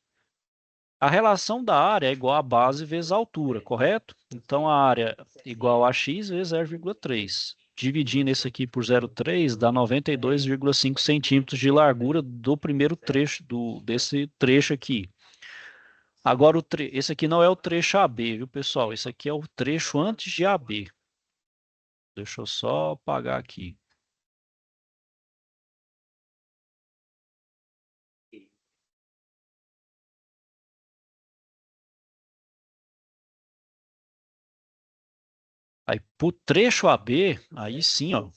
A relação da área é igual a base vezes a altura, correto? Então, a área é igual a x vezes 0,3. Dividindo isso aqui por 0,3, dá 92,5 centímetros de largura do primeiro trecho, desse trecho aqui. Agora, esse aqui não é o trecho AB, viu, pessoal? Esse aqui é o trecho antes de AB. Deixa eu só apagar aqui. Aí, pro trecho AB, aí sim, ó.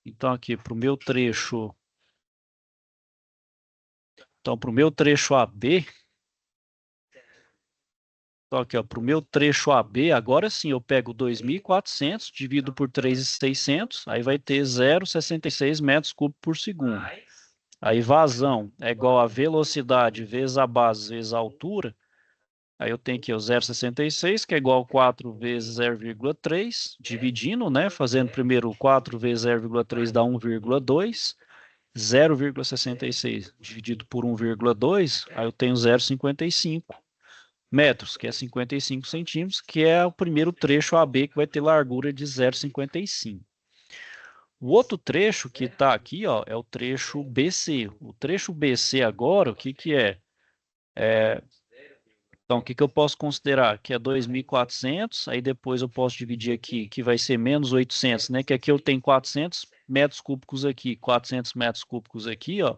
Então, aqui, para o meu trecho... Então, para o meu trecho AB... Então, aqui, para o meu trecho AB, agora sim, eu pego 2.400, divido por 3.600, aí vai ter 0,66 metros cúbicos por segundo. Aí, vazão é igual a velocidade vezes a base vezes a altura. Aí eu tenho aqui o 0,66, que é igual a 4 vezes 0,3, dividindo, né? Fazendo primeiro 4 vezes 0,3 dá 1,2. 0,66 dividido por 1,2, aí eu tenho 0,55 metros, que é 55 centímetros, que é o primeiro trecho AB que vai ter largura de 0,55. O outro trecho que está aqui, ó, é o trecho BC. O trecho BC agora, o que que é? Então, o que que eu posso considerar? Que é 2.400, aí depois eu posso dividir aqui, que vai ser menos 800, né? Que aqui eu tenho 400 metros cúbicos aqui, 400 metros cúbicos aqui, ó,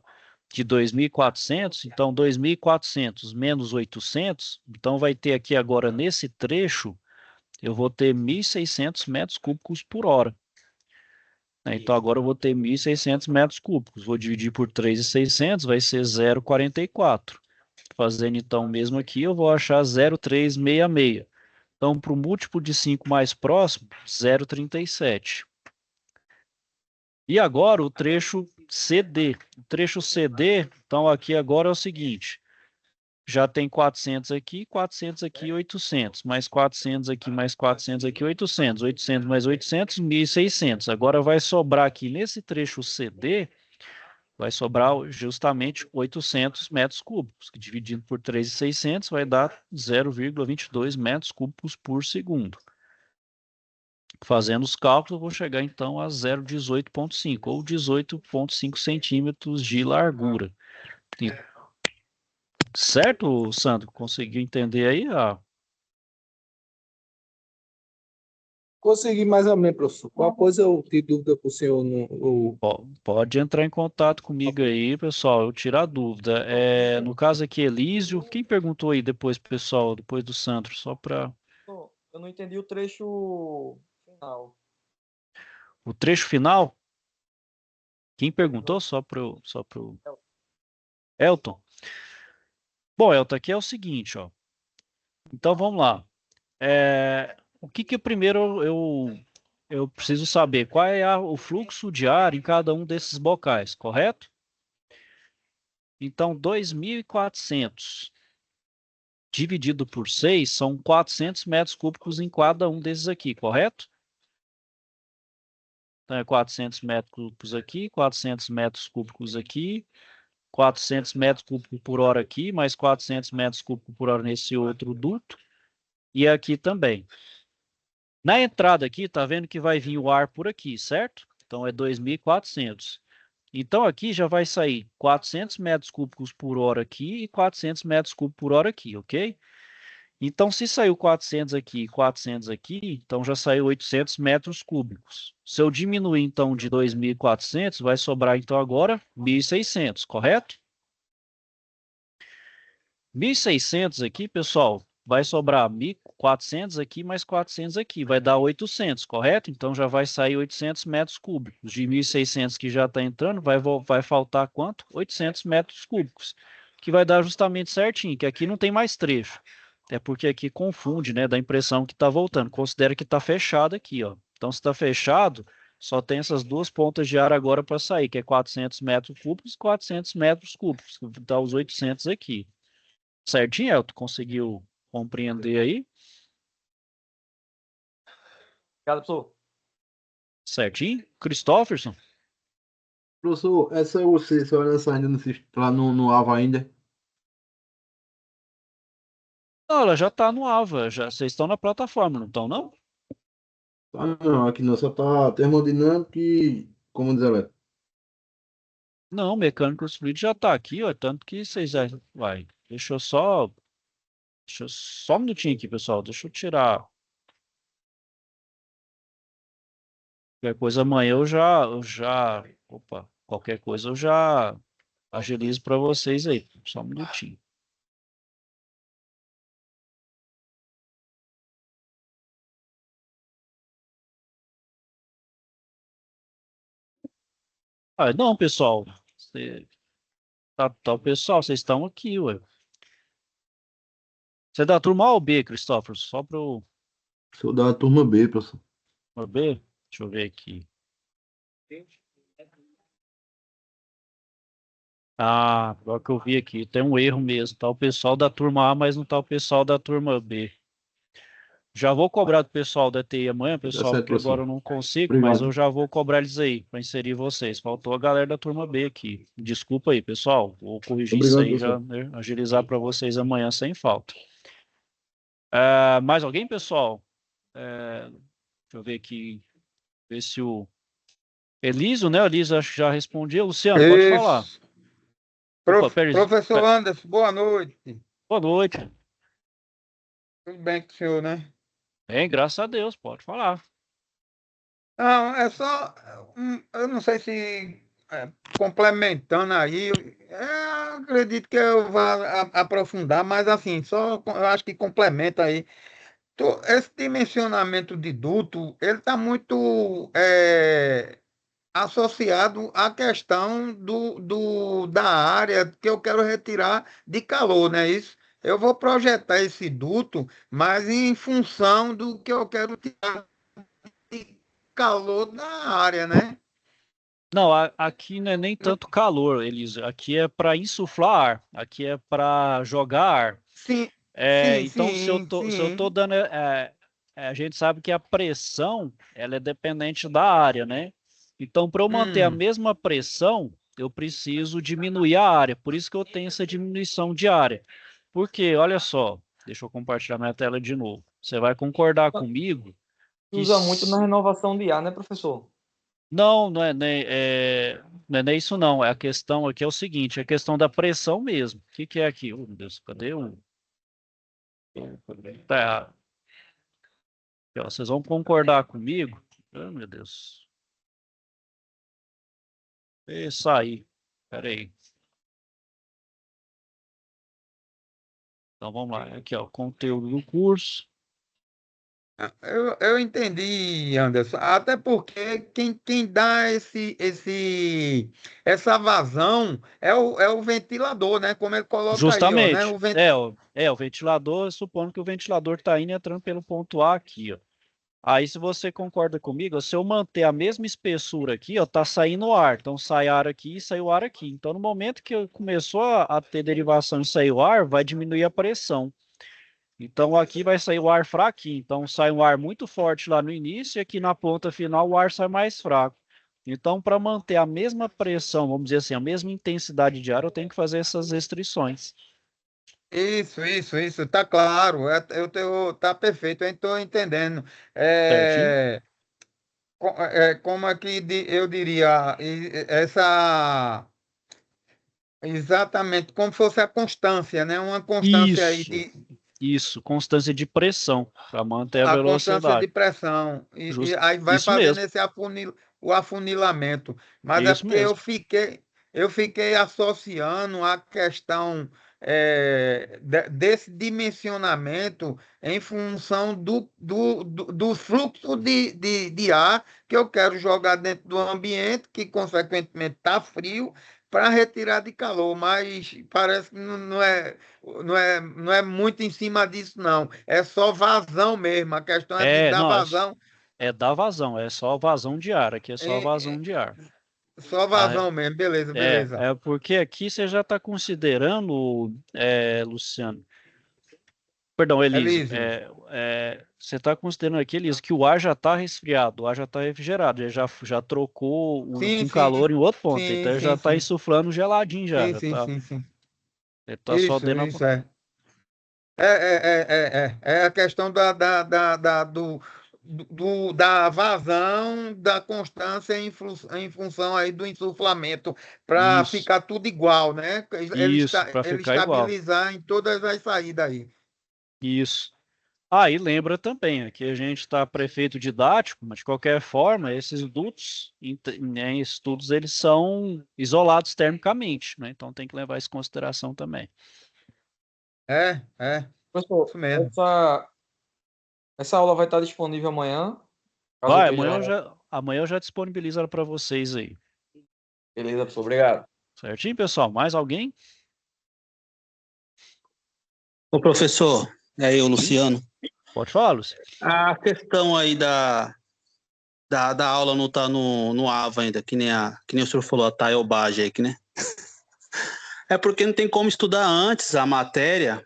de 2.400. Então, 2.400 menos 800, então vai ter aqui agora nesse trecho, eu vou ter 1.600 metros cúbicos por hora. Né? Então, agora eu vou ter 1.600 metros cúbicos. Vou dividir por 3.600, vai ser 0,44. Fazendo então o mesmo aqui, eu vou achar 0,366. Então, para o múltiplo de 5 mais próximo, 0,37. E agora o trecho CD. O trecho CD, então aqui agora é o seguinte, já tem 400 aqui, 800, mais 400 aqui, mais 400 aqui, 800, 800 mais 800, 1.600. Agora vai sobrar aqui nesse trecho CD, vai sobrar justamente 800 metros cúbicos, que dividido por 3.600 vai dar 0,22 metros cúbicos por segundo. Fazendo os cálculos, eu vou chegar então a 0,18,5 ou 18,5 centímetros de largura. Certo, Sandro? Conseguiu entender aí? Consegui mais ou menos, professor. Qual coisa eu tive dúvida para o senhor Pode entrar em contato comigo aí, pessoal. Eu tiro a dúvida. No caso aqui, Elísio, quem perguntou aí depois, pessoal, depois do Sandro? Só para Eu não entendi o trecho final. o trecho final. Quem perguntou? Só pro Elton. Bom, Elton, aqui é o seguinte, ó. Então vamos lá. O que primeiro eu preciso saber? Qual é o fluxo de ar em cada um desses bocais, correto? Então, 2.400 dividido por 6 são 400 metros cúbicos em cada um desses aqui, correto? Então, é 400 metros cúbicos aqui, 400 metros cúbicos aqui, 400 metros cúbicos por hora aqui, mais 400 metros cúbicos por hora nesse outro duto, e aqui também. Na entrada aqui, tá vendo que vai vir o ar por aqui, certo? Então, é 2.400. Então, aqui já vai sair 400 metros cúbicos por hora aqui e 400 metros cúbicos por hora aqui, ok? Então, se saiu 400 aqui e 400 aqui, então já saiu 800 metros cúbicos. Se eu diminuir, então, de 2.400, vai sobrar, então, agora 1.600, correto? 1.600 aqui, pessoal, vai sobrar 1.400 aqui mais 400 aqui, vai dar 800, correto? Então já vai sair 800 metros cúbicos. De 1.600 que já está entrando, vai faltar quanto? 800 metros cúbicos, que vai dar justamente certinho, que aqui não tem mais trecho. É porque aqui confunde, né? Dá a impressão que está voltando. Considera que está fechado aqui, ó. Então, se está fechado, só tem essas duas pontas de ar agora para sair, que é 400 metros cúbicos e 400 metros cúbicos, que dá os 800 aqui. Certinho, Elton? Conseguiu compreender aí? Obrigado, professor. Certinho? Christofferson? Professor, essa você vai lançar ainda lá no Ava ainda? Não, ela já está no AVA, vocês estão na plataforma, não estão, não? Ah, não, aqui não, só tá termodinâmica e comandos elétricos. Não, mecânicos fluidos já está aqui, ó, tanto que vocês já... Vai, deixa eu só um minutinho aqui, pessoal, deixa eu tirar. Qualquer coisa amanhã qualquer coisa eu já agilizo para vocês aí, só um minutinho. Ah, não, pessoal. Tá, pessoal, vocês estão aqui, ué. Você é da turma A ou B, Cristóvão? Só para o Sou da turma B, professor. B? Deixa eu ver aqui. Ah, agora que eu vi aqui, tem um erro mesmo. Tá o pessoal da turma A, mas não tá o pessoal da turma B. Já vou cobrar do pessoal da TI amanhã, Tá pessoal, certo, porque agora eu professor. não consigo, mas eu Obrigado. já vou cobrar eles aí, para inserir vocês. Faltou a galera da turma B aqui. Desculpa aí, pessoal. Vou corrigir isso Obrigado, aí já, professor. né, agilizar para vocês amanhã sem falta. Mais alguém, pessoal? Deixa eu ver aqui, ver se o Eliso, né? Eliso acho que já respondeu. Luciano, pode falar. Isso. Opa, pera, Professor Anderson, boa noite. boa noite. Tudo bem com o senhor, né? Bem, graças a Deus, pode falar. Não, é só. Eu não sei se complementando aí, acredito que eu vá aprofundar, mas assim, eu acho que complementa aí. Esse dimensionamento de duto, ele está muito associado à questão da área que eu quero retirar de calor, né? Isso. Eu vou projetar esse duto, mas em função do que eu quero tirar de calor da área, né? Não, aqui não é nem tanto calor, Elisa. Aqui é para insuflar ar. Aqui é para jogar ar. Sim, sim, Então, sim, se eu tô sim. dando, a gente sabe que a pressão, ela é dependente da área, né? Então, para eu manter a Hum, mesma pressão, eu preciso diminuir a área. Por isso que eu tenho essa diminuição de área. Porque, olha só, deixa eu compartilhar minha tela de novo. Você vai concordar comigo que Usa muito na renovação de ar, né, professor? não, não é nem isso não. A questão aqui é o seguinte, é a questão da pressão mesmo. O que que é aqui? Oh, meu Deus, cadê o... Tá errado. Aqui, ó, vocês vão concordar comigo? Oh, meu Deus. Isso aí. Pera aí. Então vamos lá. Aqui, ó, conteúdo do curso. eu entendi, Anderson. Até porque quem dá essa vazão é o ventilador, né? Como ele coloca aí, ó, né? Justamente. O ventilador, supondo que o ventilador está indo e entrando pelo ponto A aqui, ó. Aí, se você concorda comigo, se eu manter a mesma espessura aqui, ó, tá saindo ar. Então, sai ar aqui e sai o ar aqui. Então, no momento que começou a ter derivação e sair o ar, vai diminuir a pressão. Então, aqui vai sair o ar fraquinho. Então, sai um ar muito forte lá no início e aqui na ponta final o ar sai mais fraco. Então, para manter a mesma pressão, vamos dizer assim, a mesma intensidade de ar, eu tenho que fazer essas restrições. Isso, tá claro. Tá perfeito, eu estou entendendo. Certinho? Como é que eu diria, essa. Exatamente, como fosse a constância, né? Uma constância aí Isso, de. isso. Constância de pressão para manter a A constância de velocidade. pressão. E Justo. aí vai Isso fazendo mesmo. esse o afunilamento. Mas é Isso porque mesmo. eu fiquei associando a questão desse dimensionamento em função do fluxo de ar que eu quero jogar dentro do ambiente, que consequentemente está frio, para retirar de calor. Mas parece que não é muito em cima disso, não. É só vazão mesmo. A questão é de dar Não, vazão. é dar vazão, é só vazão de ar. Aqui é só vazão é- de ar. Só Ah, vazão mesmo. Beleza, beleza. é porque aqui você já está considerando, Luciano, perdão, Elísio, Elísio. você está considerando aqui, Elísio, que o ar já está resfriado, o ar já está refrigerado, ele já trocou Sim, com calor sim. em outro ponto, Sim, então ele já sim, está sim. insuflando geladinho já, Sim, sim, sim, sim. ele está só Isso, dando isso é. É a questão da vazão, da constância em função aí do insuflamento, para isso, ficar tudo igual, né? para Ele ficar igual, estabilizar em todas as saídas aí. isso. E lembra também, aqui a gente está prefeito didático, mas de qualquer forma, esses dutos, né, esses dutos, eles são isolados termicamente, né? Então tem que levar isso em consideração também. Professor, Isso mesmo. essa aula vai estar disponível amanhã, caso eu Vai, esteja lá. amanhã eu já disponibilizo ela para vocês aí. Beleza, professor. Obrigado. Certinho, pessoal? Mais alguém? Ô, professor, e aí, o Luciano, Pode falar, Lúcio. a questão aí da aula não tá no AVA ainda, que nem o senhor falou, a Tayobage aí, que, né? É porque não tem como estudar antes a matéria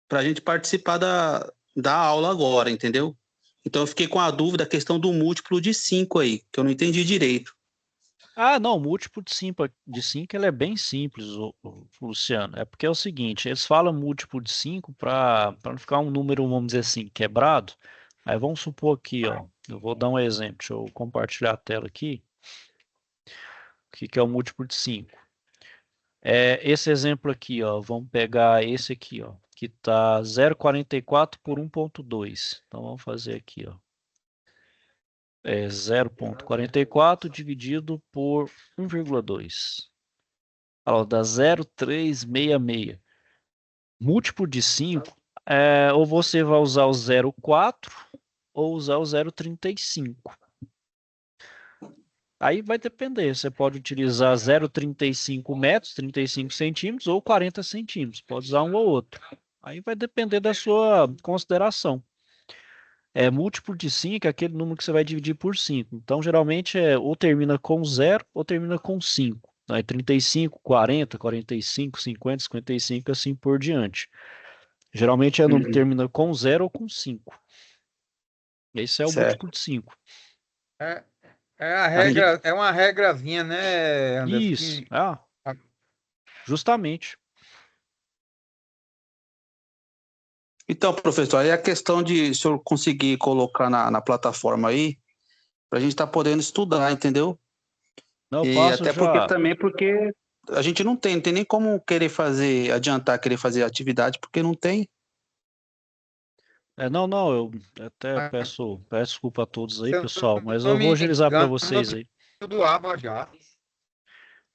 para a gente participar da aula agora, entendeu? Então eu fiquei com a dúvida, a questão do múltiplo de 5 aí, que eu não entendi direito. Ah, não, o múltiplo de cinco ele é bem simples, Luciano. É porque é o seguinte, eles falam múltiplo de 5 para não ficar um número, vamos dizer assim, quebrado. Aí vamos supor aqui, ó, eu vou dar um exemplo, deixa eu compartilhar a tela aqui. O que é o múltiplo de 5? Esse exemplo aqui, ó, vamos pegar esse aqui, ó, que tá 0,44 por 1,2. Então vamos fazer aqui, ó. 0,44 dividido por 1,2. Ó, dá 0,366. Múltiplo de 5, ou você vai usar o 0,4 ou usar o 0,35. Aí vai depender, você pode utilizar 0,35 metros, 35 centímetros ou 40 centímetros, pode usar um ou outro. Aí vai depender da sua consideração. Múltiplo de 5 é aquele número que você vai dividir por 5. Então, geralmente, ou termina com 0 ou termina com 5. Então, é 35, 40, 45, 50, 55, assim por diante. Geralmente é número que termina com 0 ou com 5. Esse é o Certo. múltiplo de 5. É, é a Aqui, regra, é uma regrazinha, né, Anderson? isso, justamente. Então, professor, aí a questão de o senhor conseguir colocar na plataforma aí, para a gente estar podendo estudar, entendeu? Não, eu E passo até porque já. também porque a gente não tem nem como querer fazer, adiantar querer fazer atividade, porque não tem. Não, não, eu até Mas, peço desculpa a todos aí, se eu pessoal, mas não eu vou me agilizar para engano, eu vocês aí. tenho do ABA já.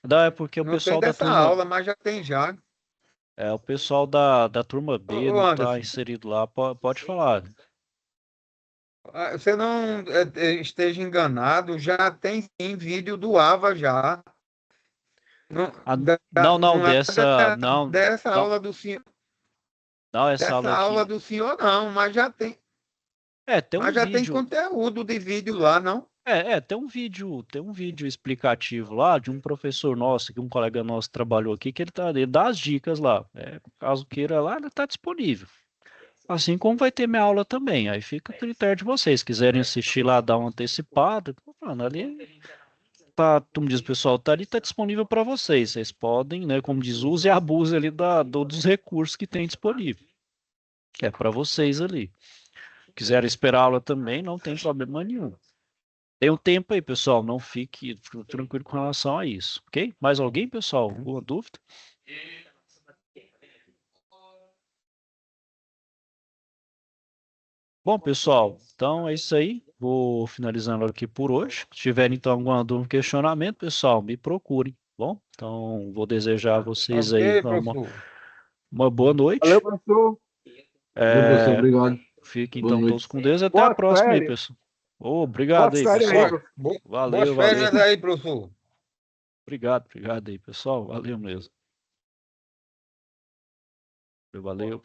Não, é porque o Não sei pessoal da dessa turma, aula, mas já tem já. o pessoal da turma B Ô, não está Anderson, inserido lá, pode falar. você não esteja enganado, já tem sim vídeo do AVA já. Não, Não, não, não é não, dessa não, aula do senhor, não, essa dessa aula aula aqui. do senhor, não, Tem um mas já tem vídeo, conteúdo de vídeo lá, não? tem um vídeo explicativo lá de um professor nosso, que um colega nosso trabalhou aqui, que ele dá as dicas lá. Caso queira lá, ele está disponível. Assim como vai ter minha aula também. Aí fica a critério de vocês. Quiserem assistir lá, dar uma antecipada, mano, ali, como diz o pessoal, tá ali, tá disponível para vocês. Vocês podem, né, como diz, use e abuse ali dos recursos que tem disponível. Que é para vocês ali. Quiserem esperar a aula também, não tem problema nenhum. Tem um tempo aí, pessoal. Não fique tranquilo com relação a isso, ok? Mais alguém, pessoal? Alguma dúvida? Bom, pessoal, então é isso aí. Vou finalizando aqui por hoje. Se tiverem então alguma dúvida, questionamento, pessoal, me procurem, tá bom? Então, vou desejar a vocês aí Ok, uma, professor. uma boa Valeu, noite. professor. Valeu, professor. É, Obrigado. Fiquem Boa então todos noite. com Deus e até a Boa próxima aí, férias. pessoal. Obrigado Boas aí, férias aí, pessoal. professor. Boas Valeu, valeu. férias aí, professor. Obrigado aí, pessoal. Valeu mesmo. Valeu.